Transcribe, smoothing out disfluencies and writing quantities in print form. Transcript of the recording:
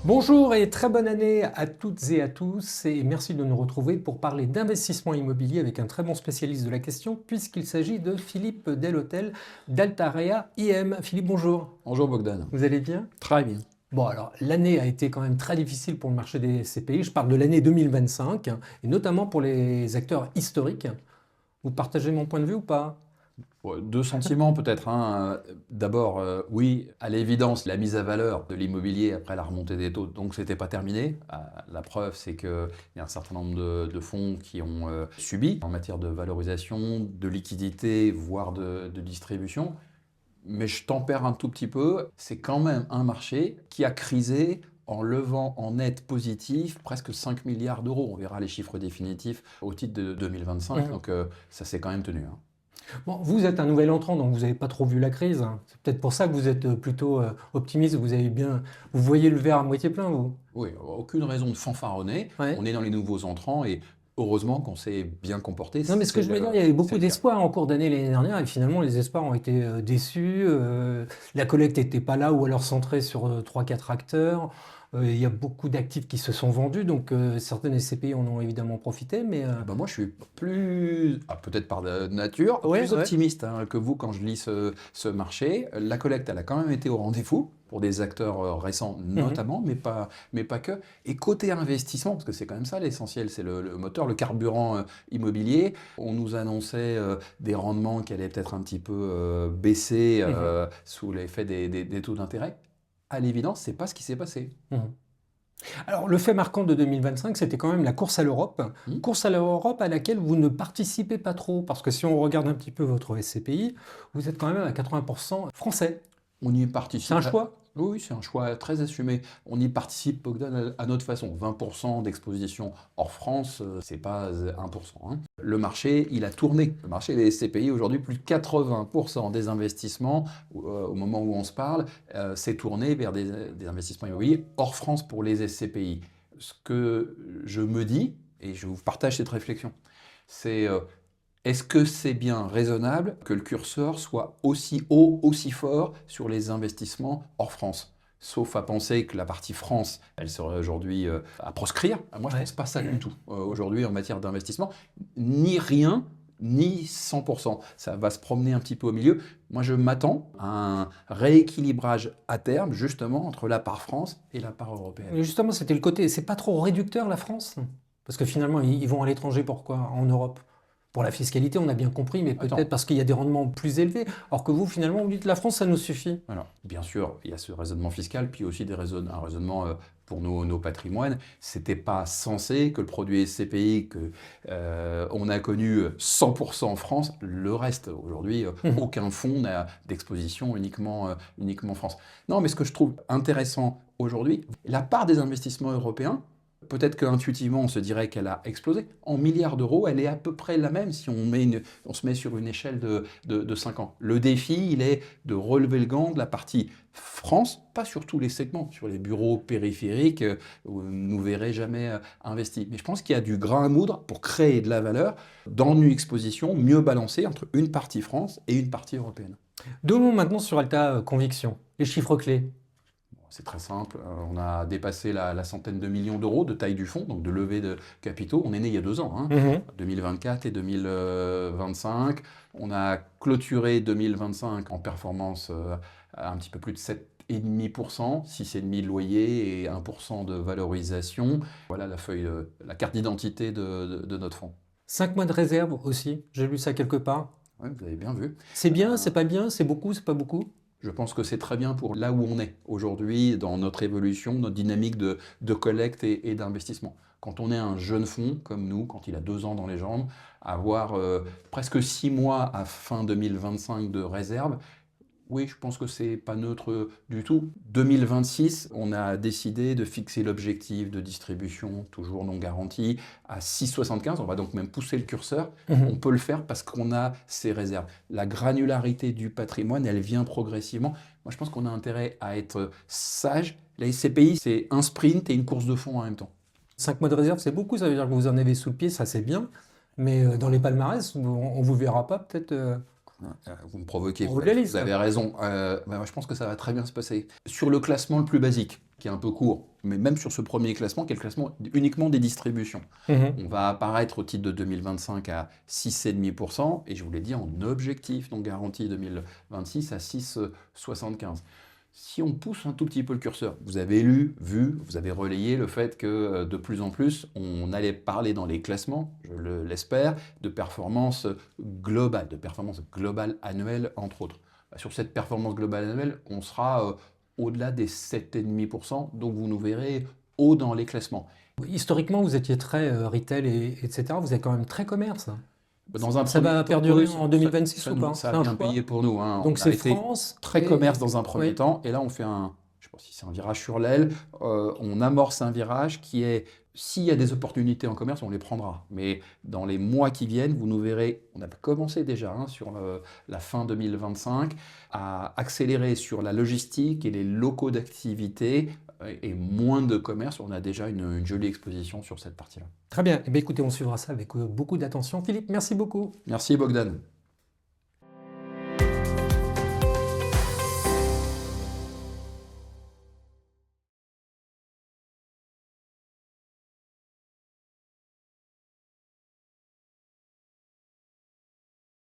Bonjour et très bonne année à toutes et à tous et merci de nous retrouver pour parler d'investissement immobilier avec un très bon spécialiste de la question puisqu'il s'agit de Philippe Delhôtel d'Altarea IM. Philippe, bonjour. Bonjour Bogdan. Vous allez bien? Très bien. Bon alors l'année a été quand même très difficile pour le marché des SCPI. Je parle de l'année 2025 et notamment pour les acteurs historiques. Vous partagez mon point de vue ou pas? Ouais, deux sentiments peut-être, hein. D'abord, oui, à l'évidence, la mise à valeur de l'immobilier après la remontée des taux, donc c'était pas terminé. La preuve, c'est qu'il y a un certain nombre de fonds qui ont subi en matière de valorisation, de liquidité, voire de distribution. Mais je tempère un tout petit peu, c'est quand même un marché qui a crisé en levant en net positif presque 5 milliards d'euros. On verra les chiffres définitifs au titre de 2025, Mhm. donc ça s'est quand même tenu, hein. Bon, vous êtes un nouvel entrant, donc vous n'avez pas trop vu la crise, hein. C'est peut-être pour ça que vous êtes plutôt optimiste. Vous voyez le verre à moitié plein, vous. Oui, aucune raison de fanfaronner. Ouais. On est dans les nouveaux entrants et heureusement qu'on s'est bien comporté. Non, mais ce que je veux dire, il y avait C'est beaucoup le cas. d'espoir en cours d'année l'année dernière, et finalement, les espoirs ont été déçus. La collecte n'était pas là, ou alors centrée sur 3-4 acteurs. Il y a beaucoup d'actifs qui se sont vendus, donc certaines SCPI en ont évidemment profité, mais Ah bah moi, je suis plus, peut-être par nature, ouais, plus ouais. optimiste hein, que vous quand je lis ce marché. La collecte, elle a quand même été au rendez-vous pour des acteurs récents Mhm. notamment, mais pas que. Et côté investissement, parce que c'est quand même ça l'essentiel, c'est le moteur, le carburant immobilier. On nous annonçait des rendements qui allaient peut-être un petit peu baisser Mhm. sous l'effet des taux d'intérêt. À l'évidence, c'est pas ce qui s'est passé. Mhm. Alors, le fait marquant de 2025, c'était quand même la course à l'Europe. Hmm. Course à l'Europe à laquelle vous ne participez pas trop, parce que si on regarde un petit peu votre SCPI, vous êtes quand même à 80% français. On y C'est un participe. choix? Oui, oui, c'est un choix très assumé. On y participe, Bogdan, à notre façon. 20% d'exposition hors France, c'est pas 1%, hein. Le marché, il a tourné. Le marché des SCPI, aujourd'hui, plus de 80% des investissements, au moment où on se parle, s'est tourné vers des investissements immobiliers hors France pour les SCPI. Ce que je me dis, et je vous partage cette réflexion, c'est est-ce que c'est bien raisonnable que le curseur soit aussi haut, aussi fort sur les investissements hors France? Sauf à penser que la partie France, elle serait aujourd'hui à proscrire. Moi, je ne Ouais. pense pas ça du tout. Aujourd'hui, en matière d'investissement, ni rien, ni 100%. Ça va se promener un petit peu au milieu. Moi, je m'attends à un rééquilibrage à terme, justement, entre la part France et la part européenne. Mais justement, c'était le côté, c'est pas trop réducteur la France? Parce que finalement, ils vont à l'étranger pourquoi? En Europe? Pour la fiscalité, on a bien compris, mais peut-être Attends, parce qu'il y a des rendements plus élevés. Alors que vous, finalement, vous dites la France, ça nous suffit. alors, bien sûr, il y a ce raisonnement fiscal, puis aussi un raisonnement pour nos patrimoines. C'était pas censé que le produit SCPI que on a connu 100% en France, le reste aujourd'hui, Mhm. aucun fonds n'a d'exposition uniquement France. Non, mais ce que je trouve intéressant aujourd'hui, la part des investissements européens. Peut-être qu'intuitivement, on se dirait qu'elle a explosé. En milliards d'euros, elle est à peu près la même si on se met sur une échelle de 5 ans. Le défi, il est de relever le gant de la partie France, pas sur tous les segments, sur les bureaux périphériques où vous ne nous verrez jamais investis. Mais je pense qu'il y a du grain à moudre pour créer de la valeur dans une exposition mieux balancée entre une partie France et une partie européenne. Donnons maintenant sur Alta Conviction, les chiffres clés. C'est très simple. On a dépassé la centaine de millions d'euros de taille du fonds, donc de levée de capitaux. On est né il y a 2 ans, hein, Mhm. 2024 et 2025. On a clôturé 2025 en performance à un petit peu plus de 7,5%, 6,5% de loyer et 1% de valorisation. Voilà la feuille, la carte d'identité de notre fonds. 5 mois de réserve aussi, j'ai lu ça quelque part. Ouais, vous avez bien vu. C'est bien, Euh, c'est pas bien, c'est beaucoup, c'est pas beaucoup? Je pense que c'est très bien pour là où on est aujourd'hui, dans notre évolution, notre dynamique de collecte et d'investissement. Quand on est un jeune fonds comme nous, quand il a 2 ans dans les jambes, avoir presque 6 mois à fin 2025 de réserve, oui, je pense que c'est pas neutre du tout. 2026, on a décidé de fixer l'objectif de distribution, toujours non garanti, à 6,75. On va donc même pousser le curseur. On Mhm. peut le faire parce qu'on a ces réserves. La granularité du patrimoine, elle vient progressivement. Moi, je pense qu'on a intérêt à être sage. La SCPI, c'est un sprint et une course de fond en même temps. 5 mois de réserve, c'est beaucoup, ça veut dire que vous en avez sous le pied, ça c'est bien. Mais dans les palmarès, on vous verra pas peut-être Vous me provoquez, en haut de la vous liste. avez raison. Moi, je pense que ça va très bien se passer. Sur le classement le plus basique, qui est un peu court, mais même sur ce premier classement, qui est le classement uniquement des distributions. Mhm. On va apparaître au titre de 2025 à 6,5%, et je vous l'ai dit en objectif non garanti 2026 à 6,75. Si on pousse un tout petit peu le curseur, vous avez vu, vous avez relayé le fait que de plus en plus, on allait parler dans les classements, je l'espère, de performance globale annuelle, entre autres. Sur cette performance globale annuelle, on sera au-delà des 7,5%, donc vous nous verrez haut dans les classements. Historiquement, vous étiez très retail, etc. Vous êtes quand même très commerce. Dans un Ça premier va temps, perdurer oui, en 2026 ou pas? ça C'est a un bien choix? payé pour nous, hein. Donc On a c'est été France très commerce dans un premier oui. temps, et là on fait je sais pas si c'est un virage sur l'aile, on amorce un virage qui est, s'il y a des opportunités en commerce, on les prendra. Mais dans les mois qui viennent, vous nous verrez, on a commencé déjà sur la fin 2025 à accélérer sur la logistique et les locaux d'activité et moins de commerce. On a déjà une jolie exposition sur cette partie-là. Très bien. Eh bien, écoutez, on suivra ça avec beaucoup d'attention. Philippe, merci beaucoup. Merci Bogdan.